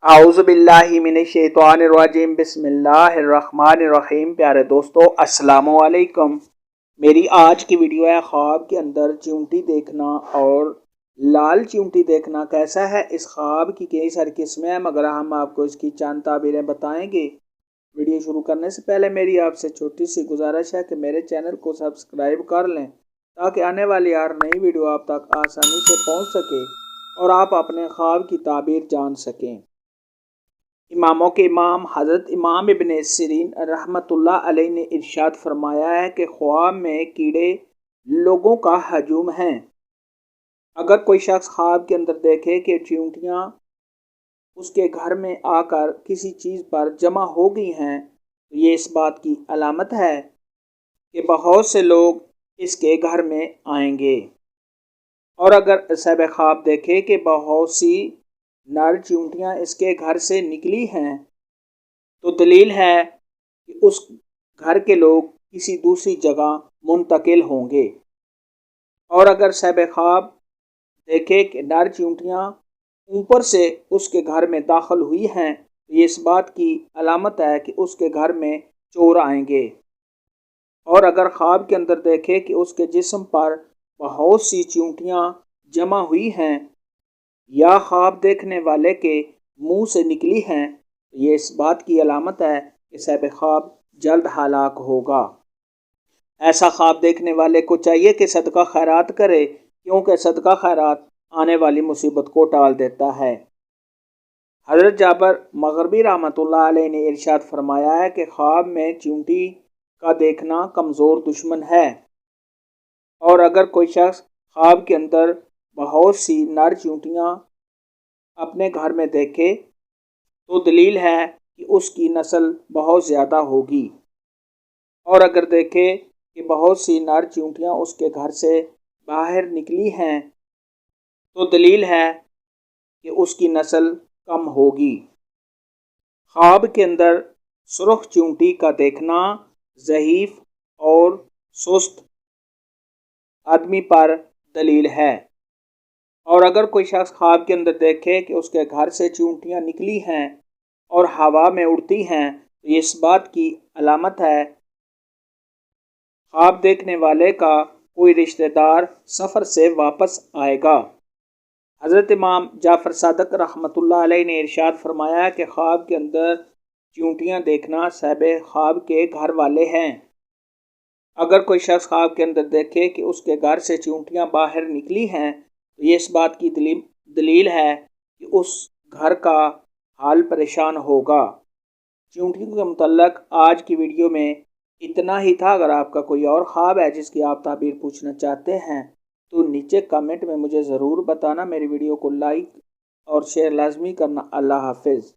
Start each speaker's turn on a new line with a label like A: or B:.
A: आउज़ुबिल्लाहि मिनश्शैतानिर्रजीम बिस्मिल्लाहिर्रहमानिर्रहीम। प्यारे दोस्तों, अस्सलामु अलैकुम। मेरी आज की वीडियो है ख्वाब के अंदर चींटी देखना और लाल चींटी देखना कैसा है। इस ख्वाब की कई सारी किस्में हैं, मगर हम आपको इसकी चंद ताबीरें बताएंगे। वीडियो शुरू करने से पहले मेरी आपसे छोटी सी गुजारिश है कि मेरे चैनल को सब्सक्राइब कर लें ताकि आने वाली हर नई वीडियो आप तक आसानी से पहुंच सके और आप अपने ख्वाब की ताबीर जान सकें। इमामों के इमाम हज़रत इमाम इब्न सिरीन रहमतुल्लाह अलैह ने इरशाद फरमाया है कि ख्वाब में कीड़े लोगों का हजूम है। अगर कोई शख्स ख्वाब के अंदर देखे कि चींटियाँ उसके घर में आकर किसी चीज़ पर जमा हो गई हैं, तो ये इस बात की अलामत है कि बहुत से लोग इसके घर में आएंगे। और अगर साहिब ख्वाब देखे कि बहुत सी नर चींटियाँ इसके घर से निकली हैं, तो दलील है कि उस घर के लोग किसी दूसरी जगह मुंतकिल होंगे। और अगर साहिब ख्वाब देखे कि नर चींटियाँ ऊपर से उसके घर में दाखिल हुई हैं, तो ये इस बात की अलामत है कि उसके घर में चोर आएंगे। और अगर ख्वाब के अंदर देखे कि उसके जिस्म पर बहुत सी चींटियाँ जमा हुई हैं या ख्वाब देखने वाले के मुंह से निकली हैं, तो ये इस बात की अलामत है कि साहिब ख्वाब जल्द हलाक होगा। ऐसा ख्वाब देखने वाले को चाहिए कि सदका खैरात करे, क्योंकि सदका खैरात आने वाली मुसीबत को टाल देता है। हज़रत जाबर मग़रिबी रहमतुल्लाह अलैह ने इरशाद फरमाया है कि ख्वाब में चींटी का देखना कमज़ोर दुश्मन है। और अगर कोई शख्स ख्वाब के अंदर बहुत सी नर चींटियाँ अपने घर में देखे, तो दलील है कि उसकी नस्ल बहुत ज़्यादा होगी। और अगर देखे कि बहुत सी नर चींटियाँ उसके घर से बाहर निकली हैं, तो दलील है कि उसकी नस्ल कम होगी। ख्वाब के अंदर सुर्ख चींटी का देखना ज़ईफ़ और सुस्त आदमी पर दलील है। और अगर कोई शख्स ख्वाब के अंदर देखे कि उसके घर से चींटियाँ निकली हैं और हवा में उड़ती हैं, तो ये इस बात की अलामत है ख्वाब देखने वाले का कोई रिश्तेदार सफ़र से वापस आएगा। हज़रत इमाम जाफ़र सादिक रहमतुल्लाह अलैह ने इरशाद फरमाया कि ख्वाब के अंदर चींटियाँ देखना साहिब ख्वाब के घर वाले हैं। अगर कोई शख्स ख्वाब के अंदर देखे कि उसके घर से चींटियाँ बाहर निकली हैं, तो ये इस बात की दलील है कि उस घर का हाल परेशान होगा। चींटियों के मुतल्लक आज की वीडियो में इतना ही था। अगर आपका कोई और ख्वाब है जिसकी आप ताबीर पूछना चाहते हैं, तो नीचे कमेंट में मुझे ज़रूर बताना। मेरी वीडियो को लाइक और शेयर लाजमी करना। अल्लाह हाफिज़।